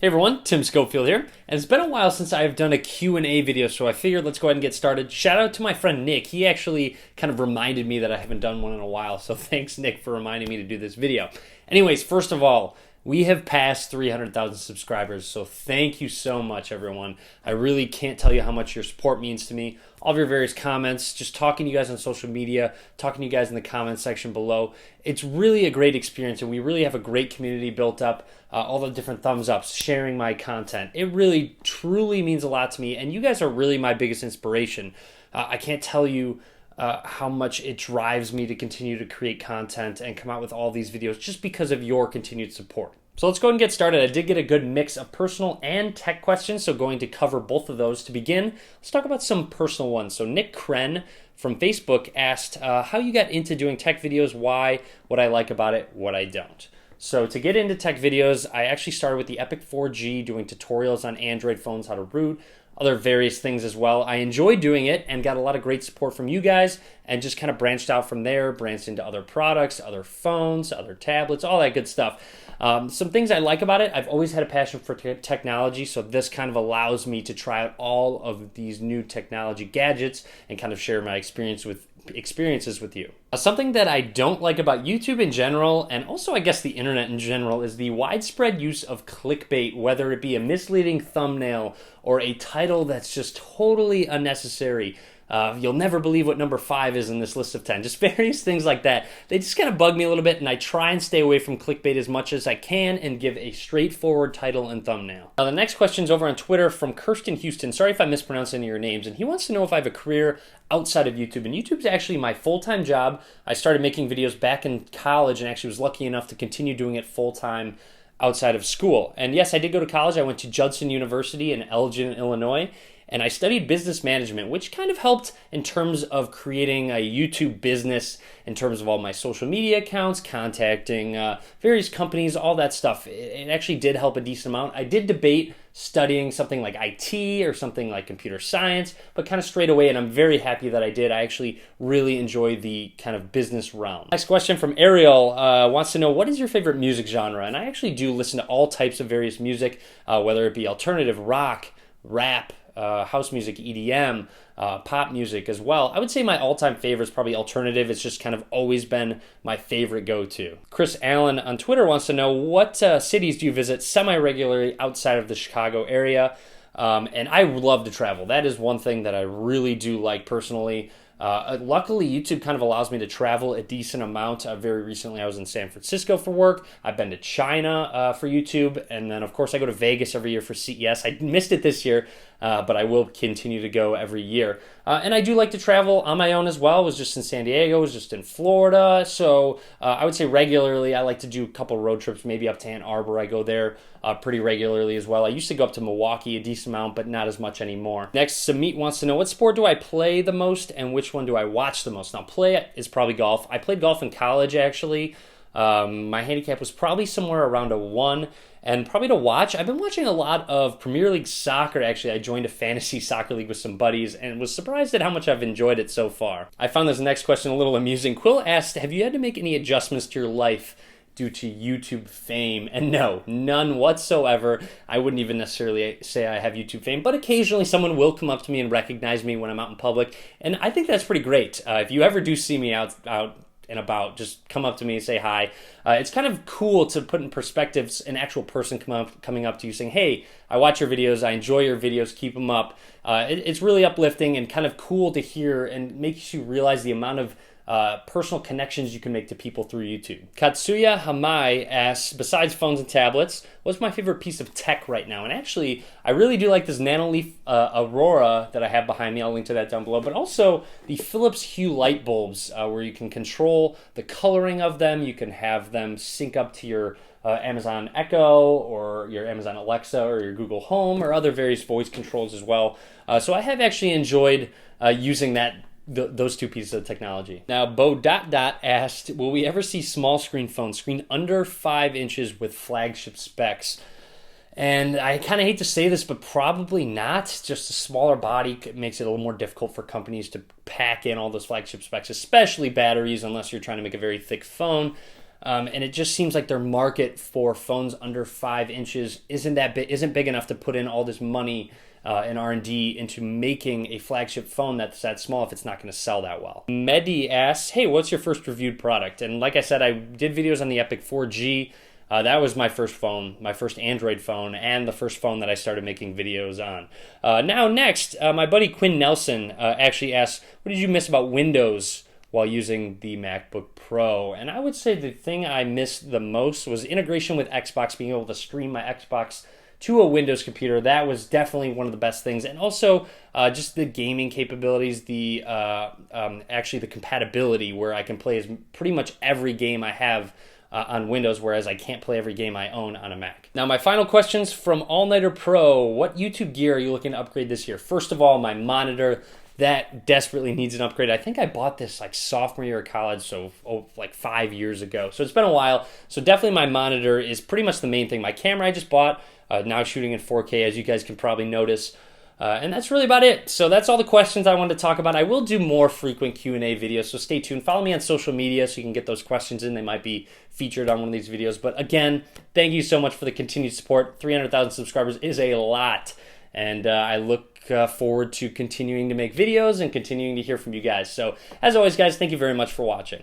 Hey everyone, Tim Schofield here, and it's been a while since I've done a Q&A video, so I figured let's go ahead and get started. Shout out to my friend Nick. He actually kind of reminded me that I haven't done one in a while, so thanks Nick for reminding me to do this video. Anyways, first of all, we have passed 300,000 subscribers, so thank you so much, everyone. I really can't tell you how much your support means to me. All of your various comments, just talking to you guys on social media, talking to you guys in the comments section below. It's really a great experience, and we really have a great community built up. All the different thumbs ups, sharing my content. It really, truly means a lot to me, and you guys are really my biggest inspiration. I can't tell you how much it drives me to continue to create content and come out with all these videos just because of your continued support. So let's go ahead and get started. I did get a good mix of personal and tech questions, so going to cover both of those. To begin, let's talk about some personal ones. So Nick Kren from Facebook asked how you got into doing tech videos, why, what I like about it, what I don't. So to get into tech videos, I actually started with the Epic 4G, doing tutorials on Android phones, how to root, other various things as well. I enjoyed doing it and got a lot of great support from you guys, and just kind of branched out from there, branched into other products, other phones, other tablets, all that good stuff. Some things I like about it, I've always had a passion for technology, so this kind of allows me to try out all of these new technology gadgets and kind of share my experiences with you. Something that I don't like about YouTube in general, and also I guess the internet in general, is the widespread use of clickbait, whether it be a misleading thumbnail or a title that's just totally unnecessary. You'll never believe what number 5 is in this list of 10. Just various things like that. They just kind of bug me a little bit, and I try and stay away from clickbait as much as I can and give a straightforward title and thumbnail. Now, the next question's over on Twitter from Kirsten Houston. Sorry if I mispronounced any of your names. And he wants to know if I have a career outside of YouTube. And YouTube's actually my full-time job. I started making videos back in college and actually was lucky enough to continue doing it full-time outside of school. And yes, I did go to college. I went to Judson University in Elgin, Illinois. And I studied business management, which kind of helped in terms of creating a YouTube business, in terms of all my social media accounts, contacting various companies, all that stuff. It actually did help a decent amount. I did debate studying something like IT or something like computer science, but kind of straight away, and I'm very happy that I did. I actually really enjoy the kind of business realm. Next question from Ariel wants to know, what is your favorite music genre? And I actually do listen to all types of various music, whether it be alternative, rock, rap, house music, EDM, pop music as well. I would say my all-time favorite is probably alternative. It's just kind of always been my favorite go-to. Chris Allen on Twitter wants to know, what cities do you visit semi-regularly outside of the Chicago area? And I love to travel. That is one thing that I really do like personally. Luckily, YouTube kind of allows me to travel a decent amount. Very recently, I was in San Francisco for work. I've been to China for YouTube. And then, of course, I go to Vegas every year for CES. I missed it this year, but I will continue to go every year. And I do like to travel on my own as well. I was just in San Diego, I was just in Florida. So I would say regularly, I like to do a couple road trips, maybe up to Ann Arbor. I go there pretty regularly as well. I used to go up to Milwaukee a decent amount, but not as much anymore. Next, Samit wants to know, what sport do I play the most and which one do I watch the most? Now, play is probably golf. I played golf in college, actually. My handicap was probably somewhere around a 1. And probably to watch, I've been watching a lot of Premier League soccer. Actually, I joined a fantasy soccer league with some buddies and was surprised at how much I've enjoyed it so far. I found this next question a little amusing. Quill asked, have you had to make any adjustments to your life due to YouTube fame? And no, none whatsoever. I wouldn't even necessarily say I have YouTube fame, but occasionally someone will come up to me and recognize me when I'm out in public. And I think that's pretty great. If you ever do see me out and about, just come up to me and say hi. It's kind of cool to put in perspective an actual person coming up to you saying, hey, I watch your videos, I enjoy your videos, keep them up. It's really uplifting and kind of cool to hear, and makes you realize the amount of personal connections you can make to people through YouTube. Katsuya Hamai asks, besides phones and tablets, what's my favorite piece of tech right now? And actually, I really do like this Nanoleaf Aurora that I have behind me. I'll link to that down below. But also the Philips Hue light bulbs, where you can control the coloring of them. You can have them sync up to your Amazon Echo or your Amazon Alexa or your Google Home or other various voice controls as well. So I have actually enjoyed using those two pieces of technology. Now, Bo asked, will we ever see small screen phones, screen under 5 inches with flagship specs? And I kind of hate to say this, but probably not. Just a smaller body makes it a little more difficult for companies to pack in all those flagship specs, especially batteries, unless you're trying to make a very thick phone. and it just seems like their market for phones under 5 inches isn't big enough to put in all this money and R&D into making a flagship phone that's that small if it's not going to sell that well. Mehdi asks, hey, what's your first reviewed product? And like I said, I did videos on the Epic 4G. That was my first phone, my first Android phone, and the first phone that I started making videos on. Now next, my buddy Quinn Nelson actually asks, what did you miss about Windows while using the MacBook Pro? And I would say the thing I missed the most was integration with Xbox, being able to stream my Xbox to a Windows computer. That was definitely one of the best things. And also just the gaming capabilities, actually the compatibility where I can play pretty much every game I have on Windows, whereas I can't play every game I own on a Mac. Now, my final questions from All Nighter Pro. What YouTube gear are you looking to upgrade this year? First of all, my monitor. That desperately needs an upgrade. I think I bought this like sophomore year of college, so like 5 years ago. So it's been a while. So definitely my monitor is pretty much the main thing. My camera I just bought, now shooting in 4K, as you guys can probably notice. And that's really about it. So that's all the questions I wanted to talk about. I will do more frequent Q&A videos, so stay tuned. Follow me on social media so you can get those questions in. They might be featured on one of these videos. But again, thank you so much for the continued support. 300,000 subscribers is a lot. And I look forward to continuing to make videos and continuing to hear from you guys. So as always, guys, thank you very much for watching.